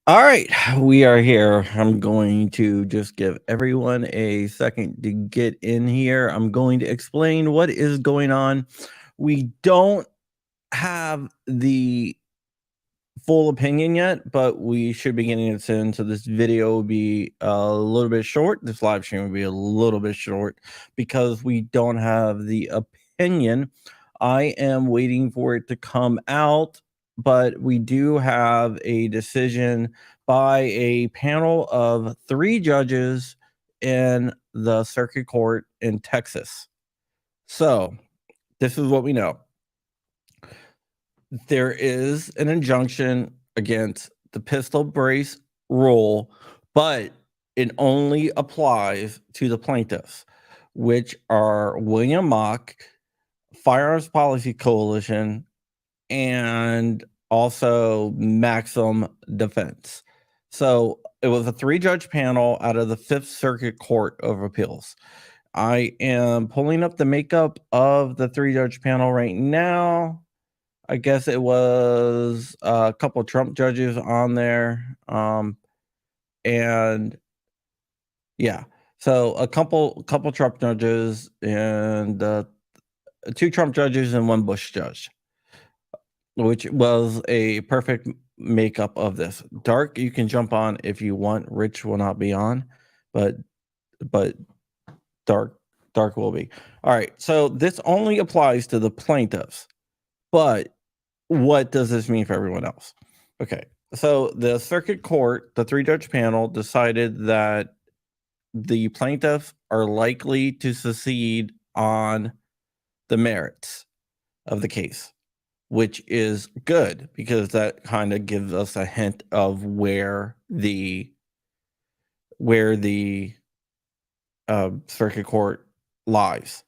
All right, we are here. I'm going to just give everyone a second to get in here. I'm going to explain what is going on. We don't have the full opinion yet, but we should be getting it soon. So this video will be a little bit short. This live stream will be a little bit short because we don't have the opinion. I am waiting for it to come out, but we do have a decision by a panel of 3 judges in the circuit court in Texas. So this is what we know. There is an injunction against the pistol brace rule, but it only applies to the plaintiffs, which are William Mock, Firearms Policy Coalition, and also Maxim Defense. So it was a 3-judge panel out of the 5th Circuit Court of Appeals. I am pulling up the makeup of the 3-judge panel right now. I guess it was a couple Trump judges on there. And yeah, so a couple Trump judges and 2 Trump judges and 1 Bush judge, which was a perfect makeup of this. Dark, you can jump on if you want. Rich will not be on, but Dark will be. All right, so this only applies to the plaintiffs, but what does this mean for everyone else? Okay, so the circuit court, the 3-judge panel, decided that the plaintiffs are likely to secede on the merits of the case, which is good because that kind of gives us a hint of where the circuit court lies.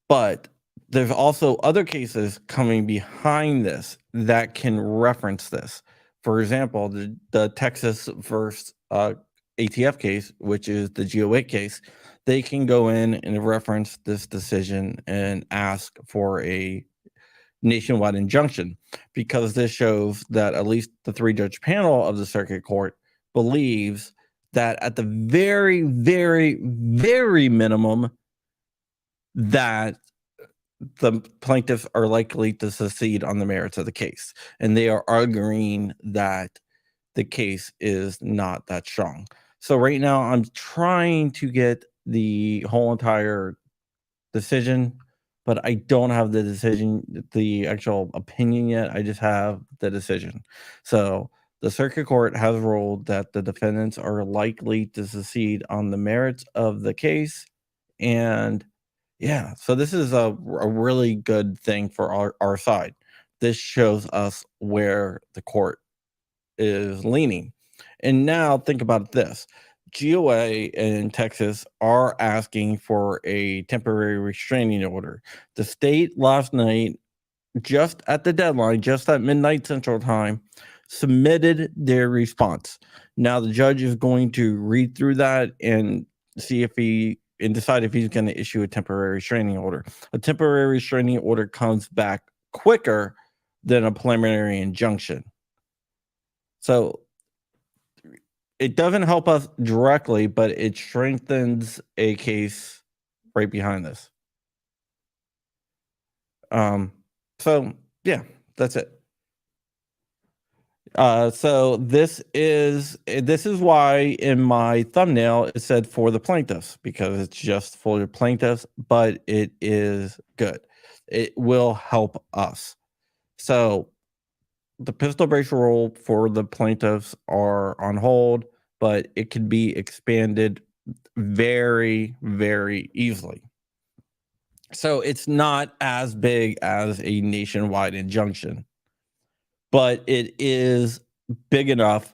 But there's also other cases coming behind this that can reference this. For example, the Texas versus ATF case, which is the GO8 case, they can go in and reference this decision and ask for a nationwide injunction, because this shows that at least the 3-judge panel of the circuit court believes that at the very, very, very minimum, that the plaintiffs are likely to secede on the merits of the case. And they are arguing that the case is not that strong. So right now I'm trying to get the whole entire decision, but I don't have the decision, the actual opinion yet. I just have the decision. So the circuit court has ruled that the defendants are likely to secede on the merits of the case. And yeah, so this is a really good thing for our side. This shows us where the court is leaning. And now think about this. GOA in Texas are asking for a temporary restraining order. The state last night, just at the deadline, just at midnight Central Time, submitted their response. Now the judge is going to read through that and see if and decide if he's going to issue a temporary restraining order. A temporary restraining order comes back quicker than a preliminary injunction. So it doesn't help us directly, but it strengthens a case right behind this. So yeah, that's it. So this is why in my thumbnail it said for the plaintiffs, because it's just for the plaintiffs, but it is good. It will help us. So the pistol brace rule for the plaintiffs are on hold, but it can be expanded very, very easily. So it's not as big as a nationwide injunction, but it is big enough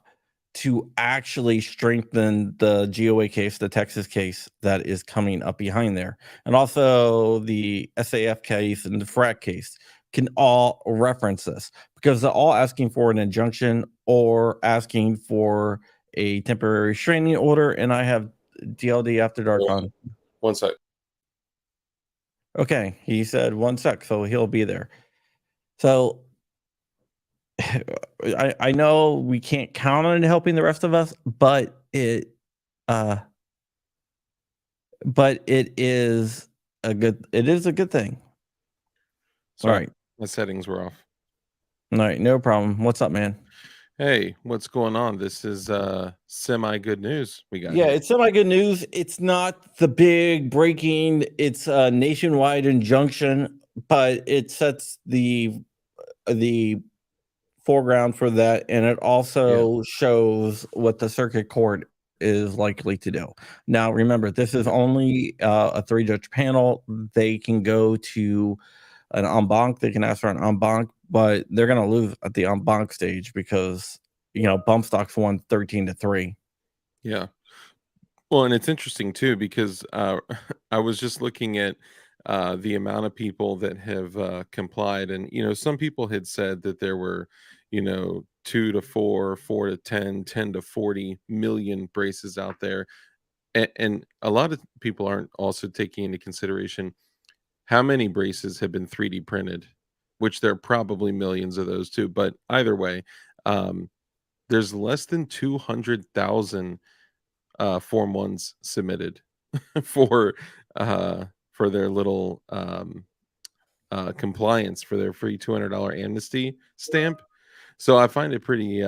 to actually strengthen the GOA case, the Texas case that is coming up behind there. And also the SAF case and the FRAC case can all reference this because they're all asking for an injunction or asking for a temporary restraining order. And I have DLD After Dark on. 1 sec. Okay, he said 1 sec, so he'll be there. So I know we can't count on it helping the rest of us, but it is a good thing. Sorry, All right. my settings were off. All right, no problem. What's up, man? Hey, what's going on? This is semi good news we got Yeah, here. it's semi good news. It's not the big breaking, it's a nationwide injunction, but it sets the foreground for that, and it also shows what the circuit court is likely to do. Now, remember, this is only a 3-judge panel. They can go to an en banc. They can ask for an en banc, but they're going to lose at the en banc stage because bump stocks won 13-3. Yeah. Well, and it's interesting too because I was just looking at the amount of people that have complied, and some people had said that there were 2 to 4, 4 to 10, 10 to 40 million braces out there, and a lot of people aren't also taking into consideration how many braces have been 3D printed, which there are probably millions of those too. But either way, um, there's less than 200,000 Form 1s submitted for for their little compliance for their free $200 amnesty stamp. So I find it pretty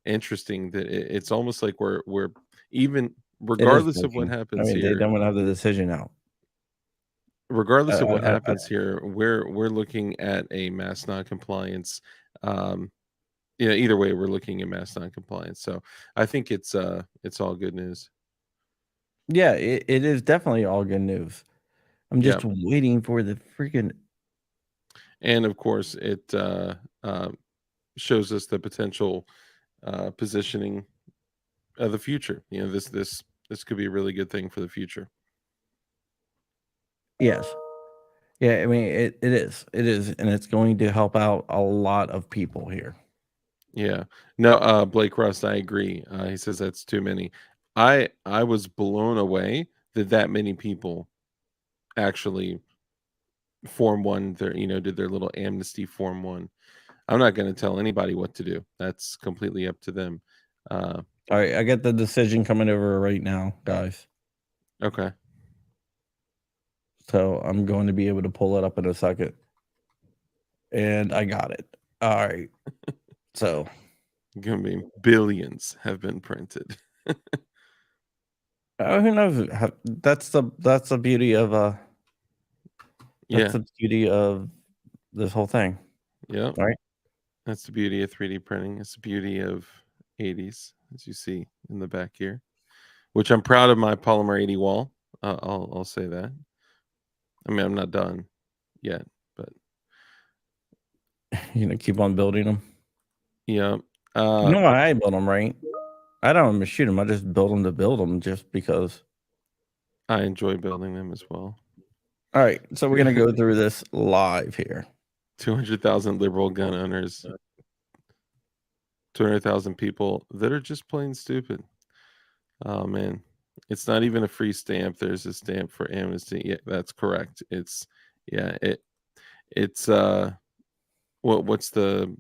interesting that it's almost like we're even It is regardless of what breaking. I happens mean, they here. don't have the decision out. Regardless of what I, happens here, we're looking at a mass non-compliance. Um, either way, we're looking at mass non-compliance. So I think it's all good news. yeah, it is definitely all good news. I'm Yeah, just waiting for the freaking. and of course, it shows us the potential positioning of the future. This could be a really good thing for the future. Yes. Yeah, I mean, it is. It is, and it's going to help out a lot of people here. Yeah. No, Blake Rust, I agree. He says that's too many. I was blown away that many people actually form one. Did their little amnesty form one. I'm not going to tell anybody what to do. That's completely up to them. All right, I get the decision coming over right now, guys. Okay. So I'm going to be able to pull it up in a second, and I got it. All right. So Gonna be billions have been printed. who knows? That's the beauty of Yeah. the beauty of this whole thing. Yeah. All right. That's the beauty of 3D printing. It's the beauty of 80s, as you see in the back here, which I'm proud of my polymer 80 wall. I'll say that. I mean, I'm not done yet, but Keep on building them. yeah. You know why I build them, right? I don't shoot them. I just build them to build them, just because. I enjoy building them as well. All right, so we're gonna go through this live here. 200,000 liberal gun owners, 200,000 people that are just plain stupid. Oh man, it's not even a free stamp. There's a stamp for amnesty. Yeah, that's correct. It's what's the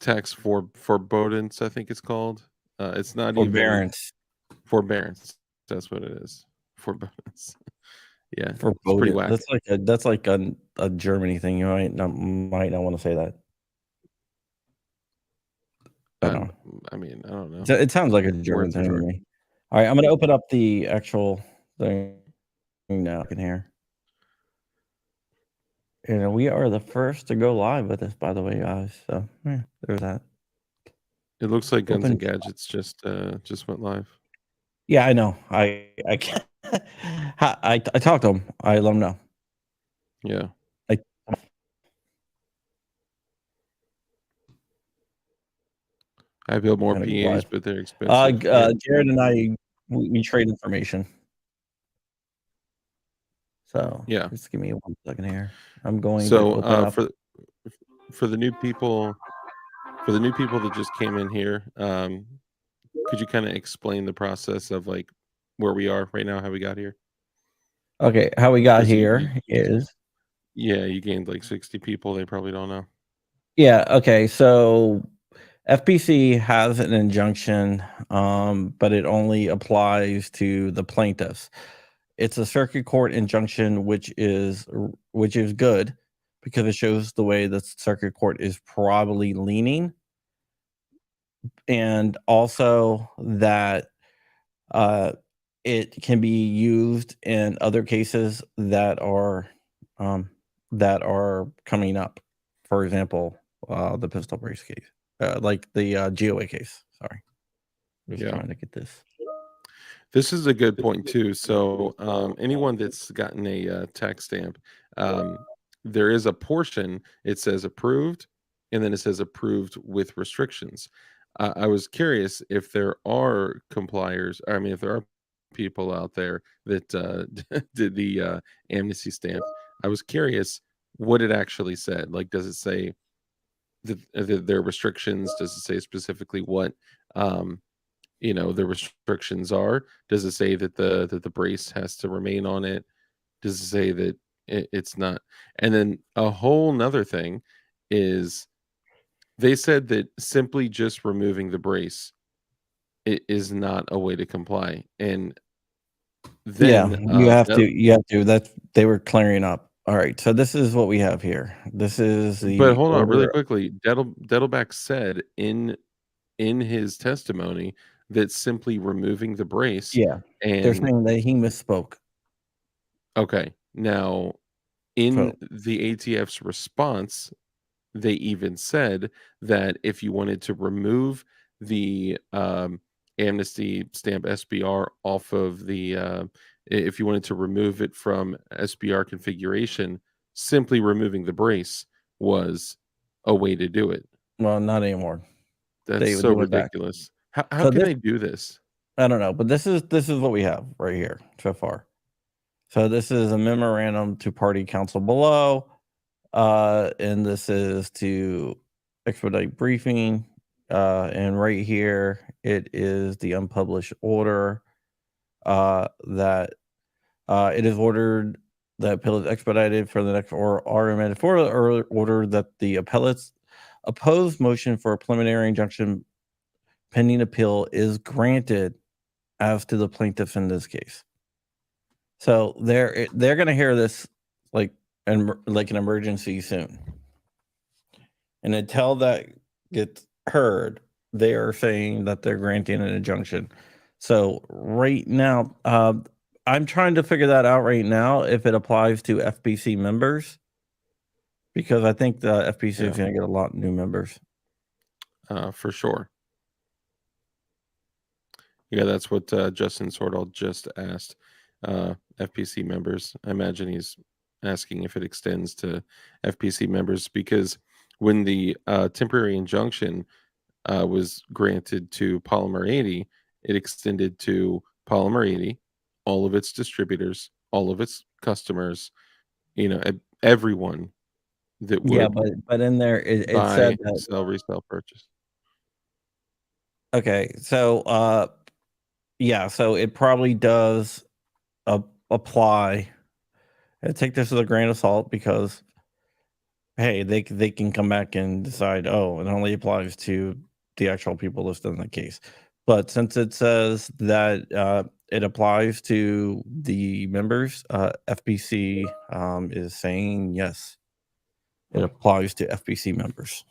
tax forbearance? I think it's called. It's not even Forbearance. forbearance. That's what it is. Forbearance. Yeah, it's pretty Foreboding. whack. That's like a Germany thing. You might not want to say that. I don't know. I mean, I don't know. It sounds like a German Words are thing to hard. me. All right, I'm gonna open up the actual thing now in here. And we are the first to go live with this, by the way, guys. So yeah, there's that. It looks like Guns Open. and Gadgets just went live. Yeah, I know. I can't. I talked to him. I let him know. Yeah. I, I build more I'm gonna go PAs, live. but they're expensive. Yeah. Jared and I we trade information. So Yeah. just give me 1 second here. I'm going to So open up. for the new people that just came in here, could you kind of explain the process of like where we are right now, how we got here? Okay, how we got Because here is you gained like 60 people. They probably don't know. yeah. Okay, so FPC has an injunction, but it only applies to the plaintiffs. It's a circuit court injunction, which is good because it shows the way the circuit court is probably leaning, and also that uh, it can be used in other cases um, that are coming up. For example, the pistol brace case, like the GOA case. Sorry, just Yeah. trying to get this. This is a good point too. So, anyone that's gotten a tax stamp, there is a portion. It says approved, and then it says approved with restrictions. I was curious if there are compliers. I mean, if there are people out there that did the amnesty stamp. I was curious what it actually said. Like, does it say that there are restrictions? Does it say specifically what? Um, the restrictions are? Does it say that the brace has to remain on it? Does it say that it's not? And then a whole nother thing is they said that simply just removing the brace is not a way to comply. And Yeah, then you have to. You have to. That's they were clearing up. All right, so this is what we have here. This is but the hold on really order. quickly. Dettelbach said in his testimony that simply removing the brace Yeah, they're and saying that he misspoke. okay, now in So the ATF's response, they even said that if you wanted to remove the amnesty stamp SBR off of the, if you wanted to remove it from SBR configuration, simply removing the brace was a way to do it. well, not anymore. That's They so went back. ridiculous. How So can this they do this? I don't know, but this is what we have right here so far. So this is a memorandum to party council below, and this is to expedite briefing, and right here it is the unpublished order, that it is ordered that appeal is expedited for the next or remanded for the order that the appellate's opposed motion for a preliminary injunction pending appeal is granted as to the plaintiffs in this case. So they're going to hear this like like an emergency soon, and until that gets heard, they are saying that they're granting an injunction. So right now, I'm trying to figure that out right now if it applies to FBC members, because I think the FBC is Yeah, going to get a lot of new members. for sure. Yeah, that's what Justin Sordahl just asked FPC members. I imagine he's asking if it extends to FPC members because when the temporary injunction was granted to Polymer 80, it extended to Polymer 80, all of its distributors, all of its customers, everyone that Yeah, would but in there it said buy, that. sell, resell, purchase. Okay, so yeah, so it probably does apply. And take this with a grain of salt because hey, they can come back and decide, oh, it only applies to the actual people listed in the case. But since it says that it applies to the members, FBC is saying yes, it applies to FBC members.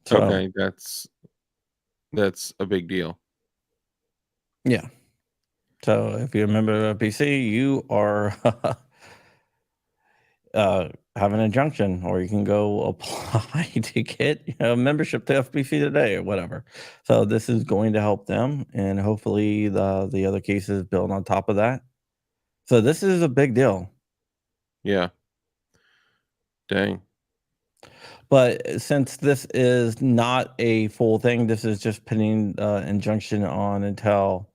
So Okay, that's a big deal. yeah. So if you're a member of FBC, you are have an injunction, or you can go apply to get membership to FBC today or whatever. So this is going to help them, and hopefully the other cases build on top of that. So this is a big deal. Yeah. Dang. But since this is not a full thing, this is just putting injunction on until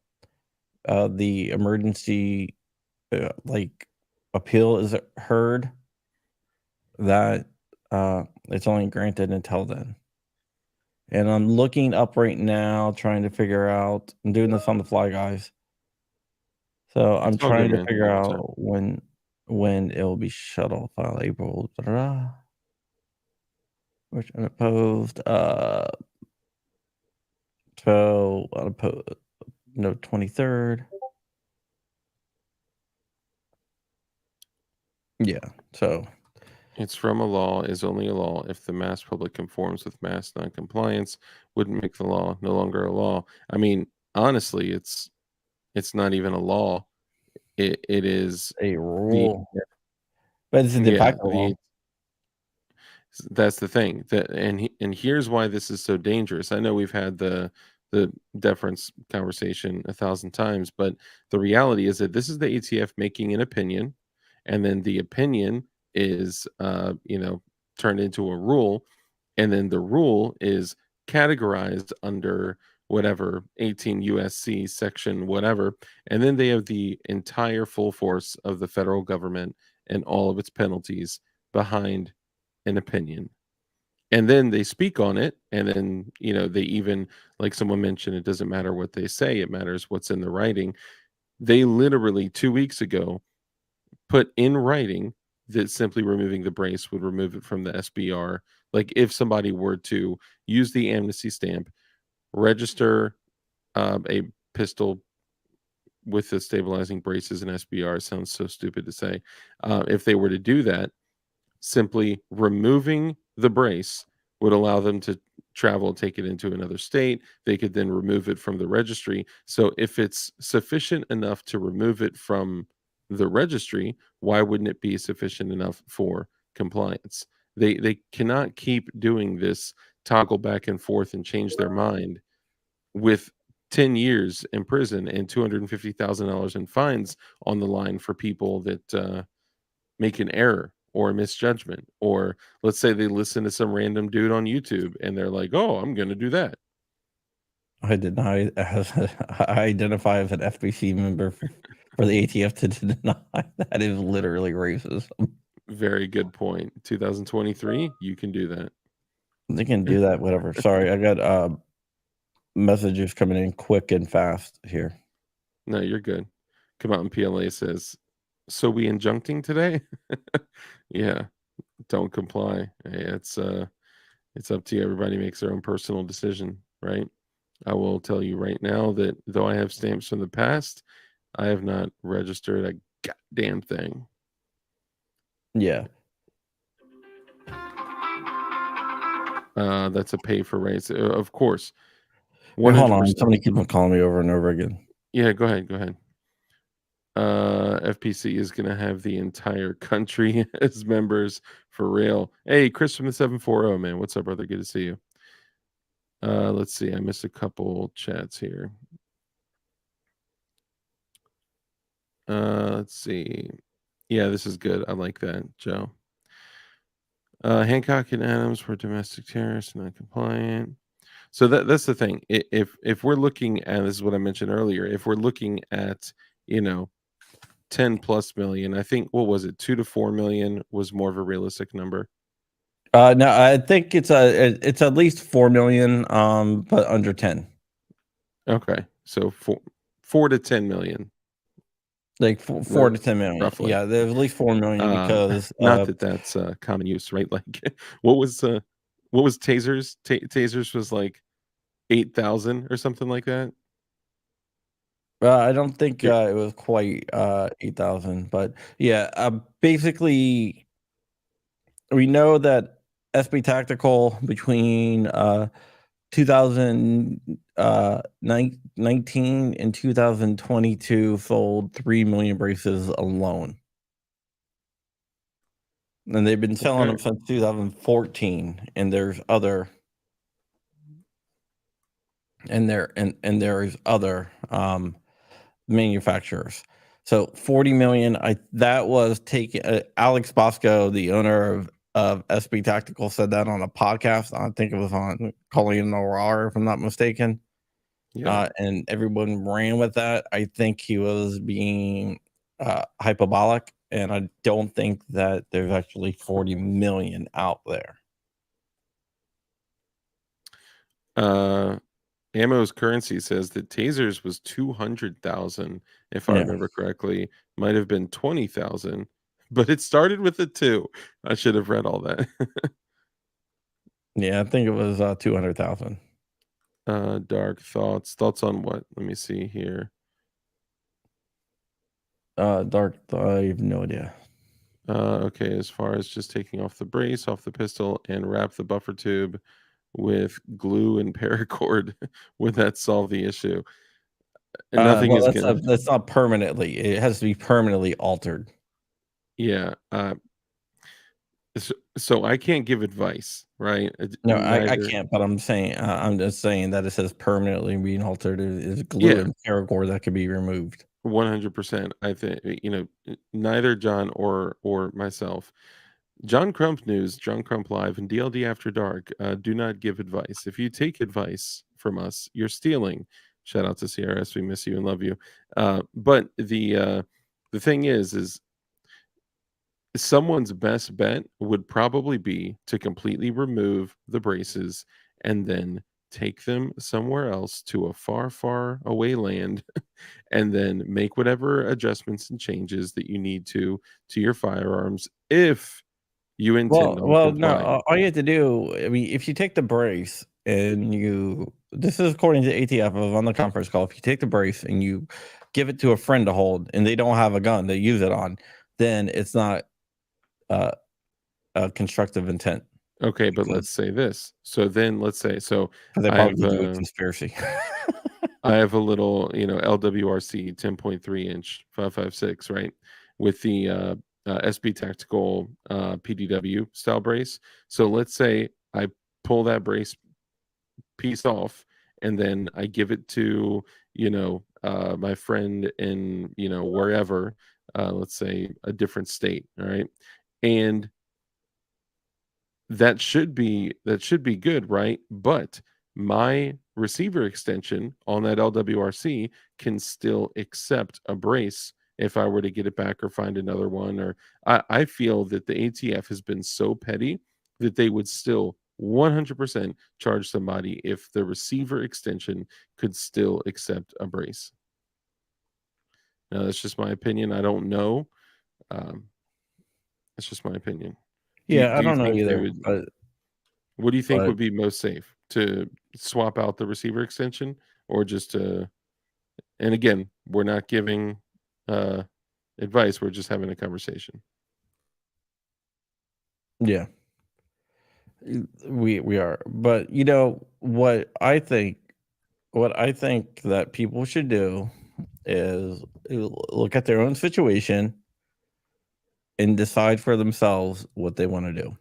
the emergency like appeal is heard. That it's only granted until then. And I'm looking up right now, trying to figure out. I'm doing this on the fly, guys. So I'm It's all good, trying to man. figure Take your time. out when it will be shuttle file April. Which unopposed. So unopposed. No, 23rd. Yeah. So It's from a law is only a law if the mass public conforms with mass noncompliance, wouldn't make the law no longer a law. I mean, honestly, it's not even a law. It is a the rule, but it's a de yeah, facto law. the that's the thing. That and here's why this is so dangerous. I know we've had the deference conversation 1,000 times, but the reality is that this is the ATF making an opinion, and then the opinion is turned into a rule, and then the rule is categorized under whatever 18 USC section whatever, and then they have the entire full force of the federal government and all of its penalties behind an opinion, and then they speak on it, and then they even, like someone mentioned, it doesn't matter what they say, it matters what's in the writing. They literally 2 weeks ago put in writing that simply removing the brace would remove it from the SBR. Like, if somebody were to use the amnesty stamp, register a pistol with the stabilizing braces and SBR, sounds so stupid to say, if they were to do that, simply removing the brace would allow them to travel, take it into another state. They could then remove it from the registry. So if it's sufficient enough to remove it from the registry, why wouldn't it be sufficient enough for compliance? They cannot keep doing this toggle back and forth and change their mind with 10 years in prison and $250,000 in fines on the line for people that make an error or a misjudgment, or let's say they listen to some random dude on YouTube and they're like, "Oh, I'm going to do that." I deny as I identify as an FBC member for the ATF to deny that is literally racism. Very good point. 2023, you can do that. They can do that, whatever. Sorry, I got messages coming in quick and fast here. No, you're good. Come out and PLA says, "So we injuncting today?" Yeah, don't comply. Hey, it's up to you. Everybody makes their own personal decision, right? I will tell you right now that though I have stamps from the past, I have not registered a goddamn thing. Yeah. That's a pay for rates, of course, Hey, hold on. 100%. Somebody keep on calling me over and over again. Yeah, go ahead, go ahead. FPC is gonna have the entire country as members for real. Hey, Chris from the 740, man. What's up, brother? Good to see you. Let's see. I missed a couple chats here. Let's see. Yeah, this is good. I like that, Joe. Hancock and Adams were domestic terrorists, not compliant. So that's the thing. If we're looking at, this is what I mentioned earlier, if we're looking at, you know, 10 plus million, I think, what was it, 2 to 4 million was more of a realistic number. No, I think it's at least 4 million, but under 10. Okay, so 4 to 10 million, Like 4 to 10 million. roughly. Yeah, there's at least 4 million because Not that that's common use, right? Like, what was tasers? Tasers was like 8,000 or something like that. I don't think Here, it was quite 8,000, but yeah, basically we know that SB Tactical between 2019 and 2022 sold 3 million braces alone. and they've been selling them Okay. since 2014. And there's other, and there's other manufacturers. So 40 million. That was taken. Alex Bosco, the owner of SB Tactical, said that on a podcast. I think it was on Colleen O'Rourke, if I'm not mistaken. Yeah. And everyone ran with that. I think he was being hyperbolic, and I don't think that there's actually 40 million out there. Ammo's Currency says that tasers was 200,000, if I Yeah, remember correctly. Might have been 20,000, but it started with a 2. I should have read all that. yeah, I think it was 200,000. Dark thoughts. Thoughts on what? Let me see here. Dark. I have no idea. Okay, as far as just taking off the brace, off the pistol, and wrap the buffer tube with glue and paracord, would that solve the issue? And nothing Well, is gonna. that's not permanently. It has to be permanently altered. Yeah. So I can't give advice, right? No, I Neither. can't. But I'm just saying that it says permanently being altered is glue Yeah, and paracord that could be removed. 100%. I think neither John or myself. John Crump News, John Crump Live, and DLD After Dark do not give advice. If you take advice from us, you're stealing. Shout out to CRS. We miss you and love you. But the thing is someone's best bet would probably be to completely remove the braces and then take them somewhere else to a far, far away land and then make whatever adjustments and changes that you need to your firearms if you intend on No. complying. All you have to do, I mean, if you take the brace and this is according to ATF. I was on the conference call. If you take the brace and you give it to a friend to hold, and they don't have a gun to use it on, then it's not uh, a constructive intent Okay, but because let's say this. So then let's say so they I probably have could do a a conspiracy. I have a little, LWRC 10.3 inch 5.56, right? With the SB Tactical PDW style brace. So let's say I pull that brace piece off and then I give it to, my friend in, wherever, let's say a different state, all right? And that should be good, right? But my receiver extension on that LWRC can still accept a brace if I were to get it back or find another one. Or I feel that the ATF has been so petty that they would still 100% charge somebody if the receiver extension could still accept a brace. Now, that's just my opinion. I don't know. Um, that's just my opinion. Do you, Yeah, I do you don't know think they either, would? What do you think but would be most safe? To swap out the receiver extension or just to and again, we're not giving uh advice, we're just having a conversation. yeah, we are. But what I think that people should do is look at their own situation and decide for themselves what they want to do.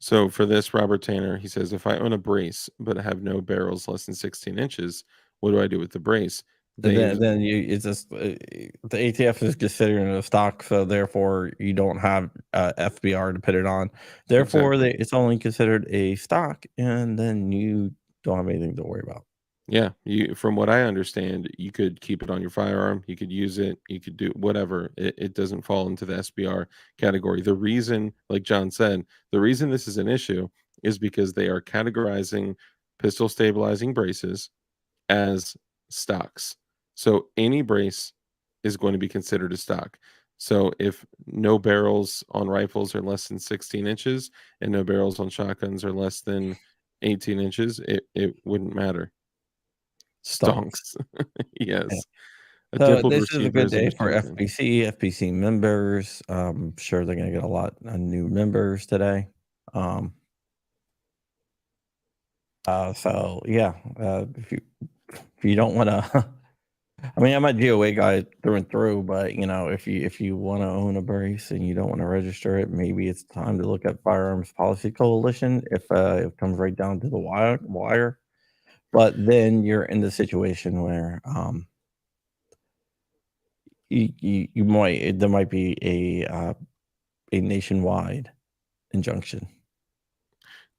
So for this, Robert Tanner, he says, if I own a brace but have no barrels less than 16 inches, what do I do with the brace? And They've it's just the ATF is considering it a stock, so therefore you don't have FBR to put it on. Therefore, exactly. it's only considered a stock, and then you don't have anything to worry about. Yeah, you from what I understand, you could keep it on your firearm, you could use it, you could do whatever. It doesn't fall into the SBR category. The reason, like John said, the reason this is an issue is because they are categorizing pistol stabilizing braces as stocks. So any brace is going to be considered a stock. So if no barrels on rifles are less than 16 inches and no barrels on shotguns are less than 18 inches, it wouldn't matter. Stonks. Stonks. Yeah. Yes. A So dimpled this is a receiver good is a day for machine gun. FPC members. I'm sure they're going to get a lot of new members today. Um, so yeah, if you don't want to I mean, I'm a DOA guy through and through, but if you want to own a brace and you don't want to register it, maybe it's time to look at Firearms Policy Coalition if it comes right down to the wire. But then you're in the situation where you might there might be a nationwide injunction.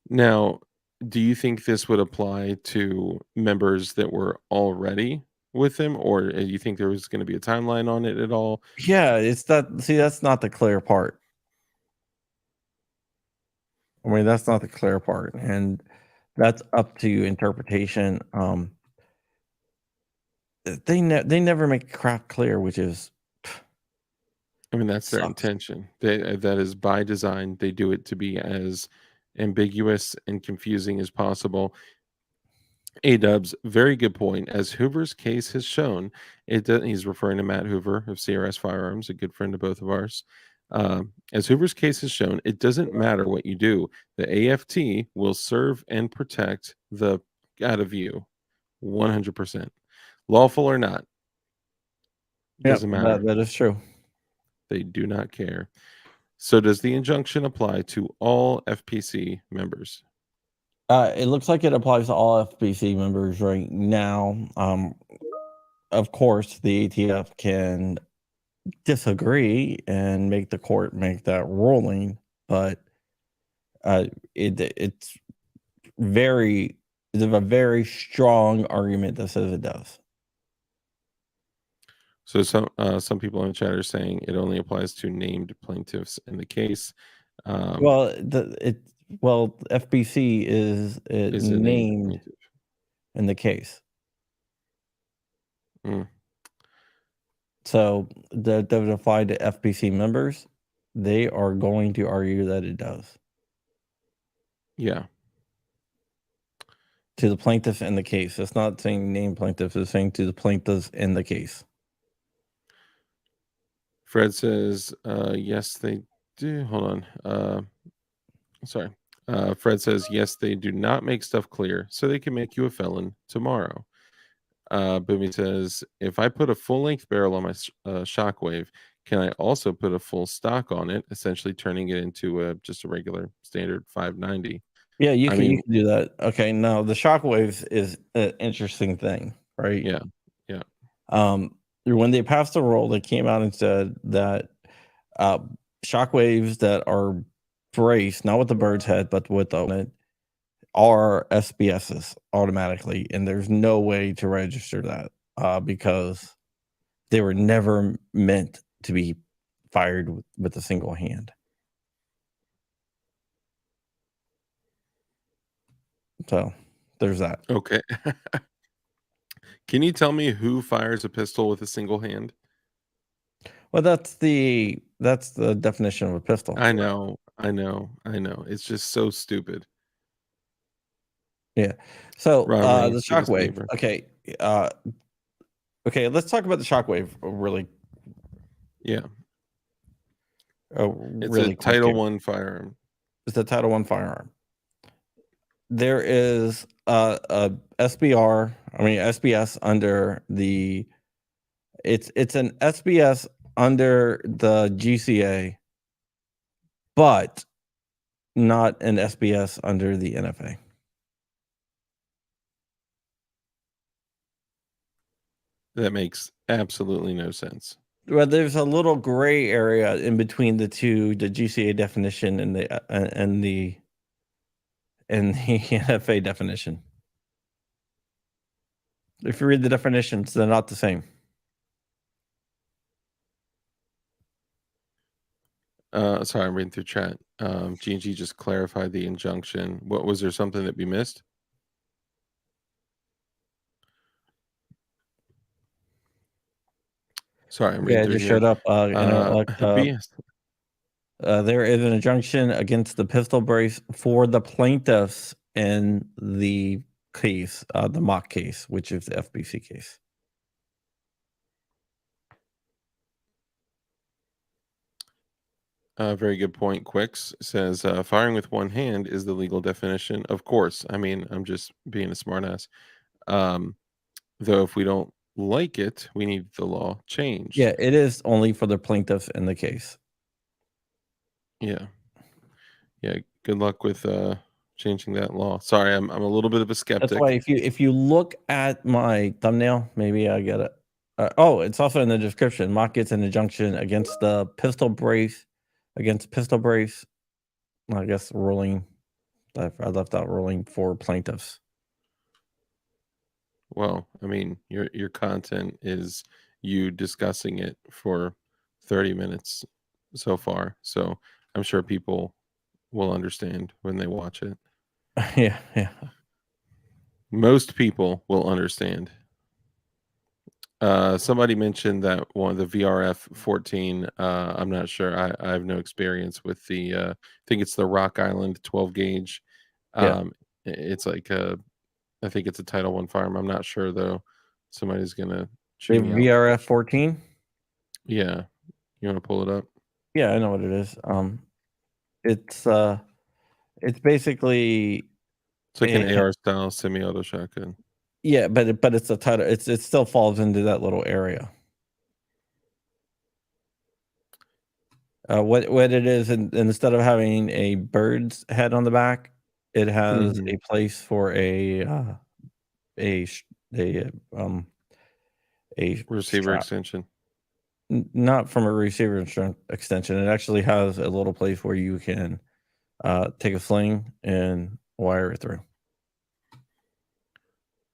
Now, do you think this would apply to members that were already with him, or you think there was going to be a timeline on it at all? Yeah, it's that. See, that's not the clear part. I mean, that's not the clear part, and that's up to interpretation. They never make crap clear, which is I mean, that's their sucks. intention. That is by design. They do it to be as ambiguous and confusing as possible. A-Dub's very good point. As Hoover's case has shown, he's referring to Matt Hoover of CRS Firearms, a good friend of both of ours. As Hoover's case has shown, it doesn't matter what you do. The AFT will serve and protect the out of you 100%. Lawful or not, Yep, doesn't that matter. that is true. They do not care. So does the injunction apply to all FPC members? It looks like it applies to all FBC members right now. Of course, the ATF can disagree and make the court make that ruling, but it's very there's a very strong argument that says it does. So some people in the chat are saying it only applies to named plaintiffs in the case. Um, Well, FBC is is a named named plaintiff. in the case, Mm, so that would apply to FBC members. They are going to argue that it does yeah. to the plaintiffs in the case. It's not saying named plaintiffs; it's saying to the plaintiffs in the case. Fred says, yes, they do. Hold on. Sorry. Fred says, yes, they do not make stuff clear, so they can make you a felon tomorrow. Boomy says, if I put a full length barrel on my shockwave, can I also put a full stock on it, essentially turning it into just a regular standard 590? Yeah, you I can mean, do that. Okay, now the shockwaves is an interesting thing, right? yeah, yeah. When they passed the rule, they came out and said that uh, shockwaves that are braced, not with the bird's head, but with the are SBSs automatically, and there's no way to register that because they were never meant to be fired with a single hand. So there's that. Okay. Can you tell me who fires a pistol with a single hand? Well, that's the definition of a pistol. I know, I know, I know. It's just so stupid. Yeah. So Ron Reigns, the give us shockwave. neighbor. Okay. Okay. Let's talk about the shockwave Yeah, it's a really quick Title here. One firearm. It's the Title I firearm. There is a SBR. I mean SBS under the. It's an SBS under the GCA, but not an SBS under the NFA. That makes absolutely no sense. Well, there's a little gray area in between the two, the GCA definition and the NFA definition. If you read the definitions, they're not the same. Sorry, I'm reading through chat. G&G just clarified the injunction. What was there something that we missed? Sorry, I'm Yeah, reading it through just here. showed up. BS. There is an injunction against the pistol brace for the plaintiffs in the case, the mock case, which is the FBC case. Very good point. Quicks says firing with one hand is the legal definition. Of course. I mean, I'm just being a smartass. Though, if we don't like it, we need the law changed. Yeah, it is only for the plaintiffs in the case. Yeah. Yeah, good luck with, changing that law. Sorry, I'm a little bit of a That's why skeptic. if you look at my thumbnail, maybe I get it. Oh, it's also in the description. Mock gets an injunction against the pistol brace, against pistol brace. I guess ruling. I left out ruling for plaintiffs. Well, I mean, your content is you discussing it for 30 minutes so far, so I'm sure people will understand when they watch it. Yeah, yeah, Most people will understand. Somebody mentioned that one of the VRF 14. I'm not sure. I have no experience with the. I think it's the Rock Island 12 gauge. yeah. It's like I think it's a Title One firearm. I'm not sure though. Somebody's gonna chew The me out. VRF 14. Yeah, you want to pull it up? Yeah, I know what it is. It's it's basically It's like an a AR style semi-auto shotgun. yeah, but it's a title. It still falls into that little area. What it is, and instead of having a bird's head on the back, it has Hmm. a place for a sh- a um a Receiver strap. extension. Not from a receiver extension. It actually has a little place where you can take a sling and wire it through.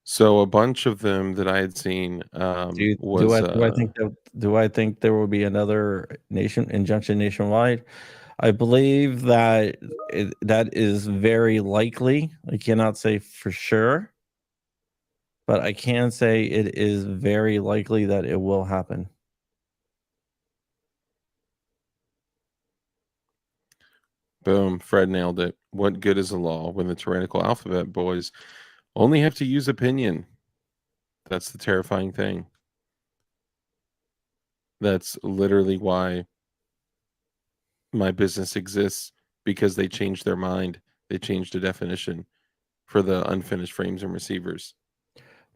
So a bunch of them that I had seen Do was I think there will be another injunction nationwide? I believe that that is very likely. I cannot say for sure, but I can say it is very likely that it will happen. boom. Fred nailed it. What good is a law when the tyrannical alphabet boys only have to use opinion? That's the terrifying thing. That's literally why my business exists, because they changed their mind. They changed the definition for the unfinished frames and receivers.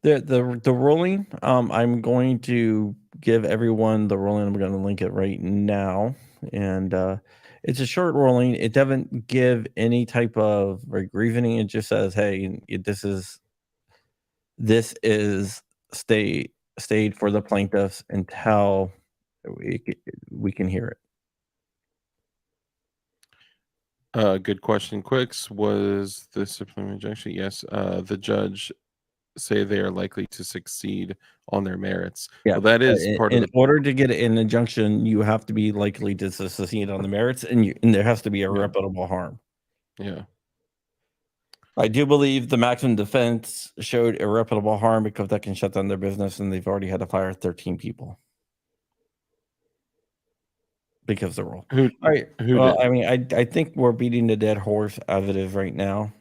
The ruling, I'm going to give everyone the ruling. I'm going to link it right now, and it's a short ruling. It doesn't give any type of reasoning. It just says, "Hey, this is stayed for the plaintiffs until we can hear it." Good question. Quicks, was this supplementary injunction? Yes. The judge say they are likely to succeed on their merits. Yeah, Well, that is part of in the order to get an injunction, you have to be likely to succeed on the merits, and there has to be yeah, irreparable harm. yeah. I do believe the maximum defense showed irreparable harm because that can shut down their business, and they've already had to fire 13 people because of the rule. Who All right. who Well, did? I mean, I think we're beating the dead horse as it is right now.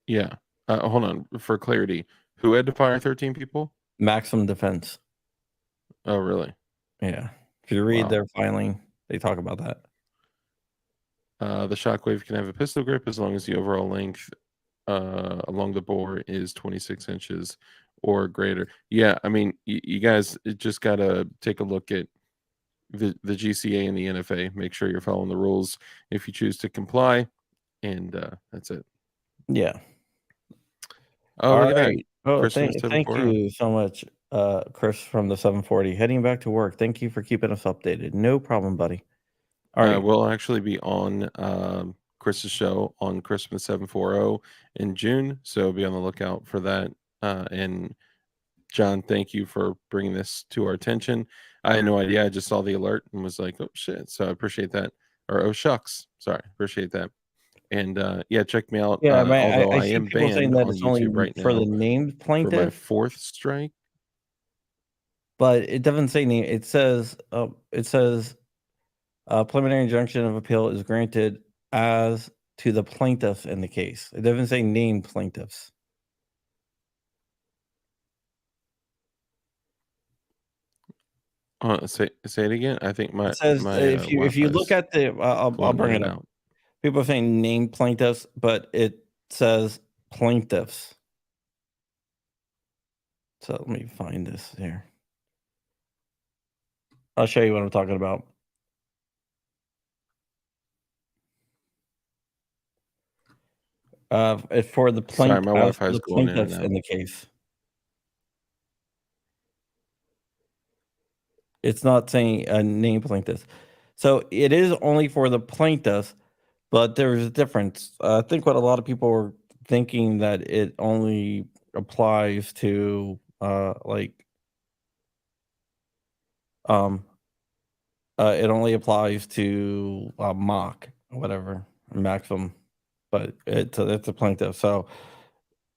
Yeah. Hold on for clarity. Who had to fire 13 people? Maximum defense. Oh, really? Yeah. If you read Wow. their filing, they talk about that. The shockwave can have a pistol grip as long as the overall length along the bore is 26 inches or greater. Yeah, I mean, you guys just got to take a look at the GCA and the NFA. Make sure you're following the rules if you choose to comply, and that's it. Yeah. Oh, All look at that. right. Oh, Chris from the thank 740. you so much, Chris from the 740. Heading back to work. Thank you for keeping us updated. No problem, buddy. All right. We'll actually be on Chris's show on Christmas 740 in June, so be on the lookout for that. And John, thank you for bringing this to our attention. I had no idea. I just saw the alert and was like, "Oh shit!" So I appreciate that. Or "Oh shucks," sorry, appreciate that. And yeah, check me out. Yeah, Although I I see am people saying banned that on it's only YouTube right for the now named for my plaintiff, fourth strike. but it doesn't say name. It says preliminary injunction of appeal is granted as to the plaintiffs in the case. It doesn't say named plaintiffs. Say it again. I think It says my if you Wi-Fi look is at the I'll going in bring it and up. out. People are saying named plaintiffs, but it says plaintiffs. So let me find this here. I'll show you what I'm talking about. It's for the Sorry, my as Wi-Fi for is the going in and plaintiffs out. in the case. It's not saying a name plaintiff. So it is only for the plaintiffs, but there's a difference. I think what a lot of people are thinking that it only applies to um it only applies to mock whatever maximum, but it's a plaintiff. So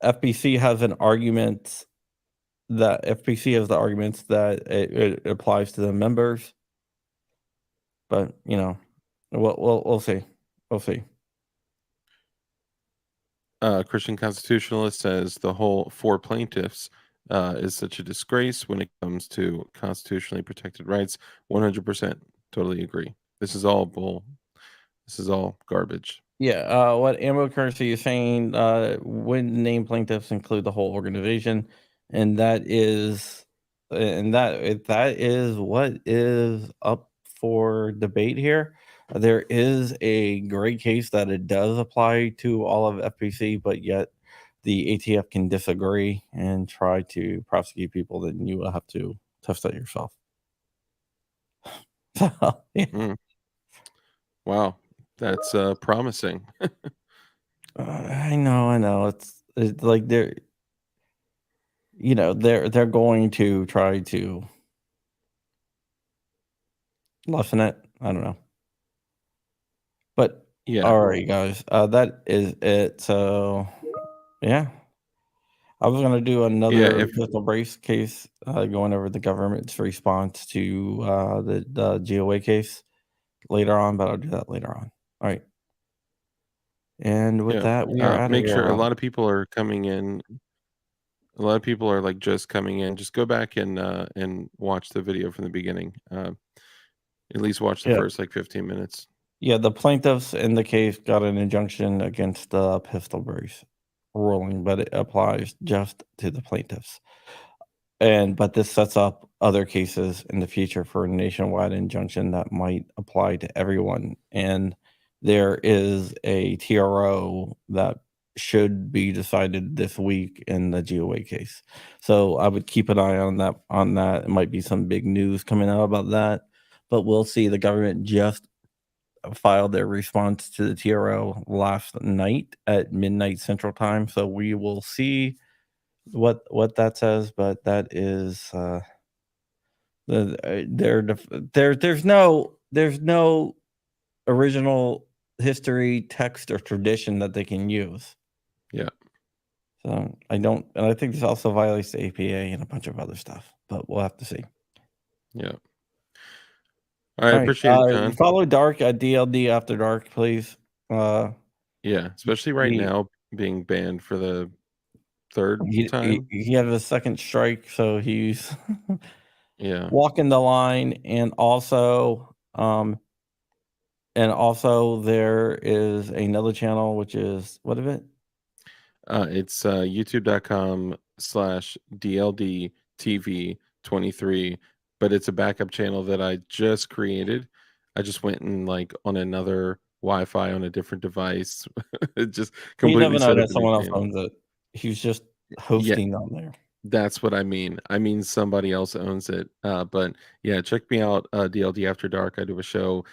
FBC has an argument that FPC has the arguments that it applies to the members, but we'll see. We'll see. Christian Constitutionalist says the whole for plaintiffs is such a disgrace when it comes to constitutionally protected rights. 100% totally agree. This is all bull. This is all garbage. Yeah, what ammo currency is saying, when named plaintiffs include the whole organization, and that is what is up for debate here. There is a great case that it does apply to all of FPC, but yet the ATF can disagree and try to prosecute people. Then you will have to test that yourself. So, yeah. Mm. Wow, that's promising. I know. It's like they're going to try to lessen it. I don't know. But Yeah, all right, guys, that is it. So yeah, I was gonna do yeah. another If pistol brace case, going over the government's response to the GOA case later on, but I'll do that later on. All right. And with yeah, that, we are out of make here. sure a lot of people are coming in. A lot of people are like just coming in. Just go back and watch the video from the beginning. At least watch the Yeah. first like 15 minutes. Yeah, the plaintiffs in the case got an injunction against the pistol brace ruling, but it applies just to the plaintiffs. But this sets up other cases in the future for a nationwide injunction that might apply to everyone. And there is a TRO that should be decided this week in the GOA case. So I would keep an eye on that. It might be some big news coming out about that, but we'll see. The government just filed their response to the TRO last night at midnight Central Time. So we will see what that says, but that is there's no original history, text, or tradition that they can use. Yeah, So I think this also violates the APA and a bunch of other stuff, but we'll have to see. yeah. All right, All right, appreciate it, John. follow Dark at DLD After Dark, please. Yeah, especially right He now being banned for the third time. he had a second strike, so he's Yeah. walking the line, and also there is another channel, which is what is it? It's youtube.com/DLDTV23, but it's a backup channel that I just created. I just went and like on another Wi-Fi on a different device. It just You completely never know set up that a new someone else channel. owns it. He's just Yeah, hosting on there. that's what I mean. I mean somebody else owns it. But yeah, check me out, DLD After Dark. I do a show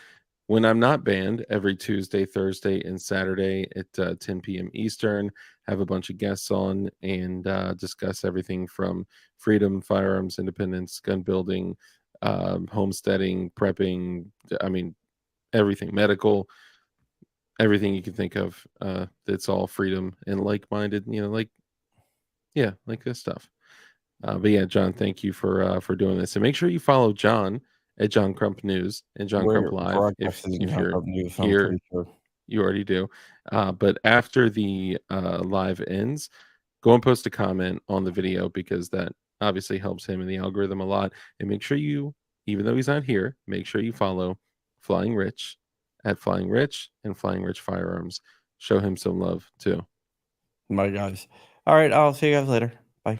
when I'm not banned every Tuesday, Thursday, and Saturday at 10 p.m. Eastern. Have a bunch of guests on and discuss everything from freedom, firearms, independence, gun building, homesteading, prepping. I mean, everything, medical, everything you can think of. It's all freedom and like-minded. Yeah, like this stuff. But yeah, John, thank you for doing this, and make sure you follow John at John Crump News and John Crump We're Live. broadcasting If John you're Crump News, I'm here, pretty sure. you already do. But after the live ends, go and post a comment on the video because that obviously helps him in the algorithm a lot. And make sure you, even though he's not here, make sure you follow Flying Rich at Flying Rich and Flying Rich Firearms. Show him some love too. My guys. All right, I'll see you guys later. Bye.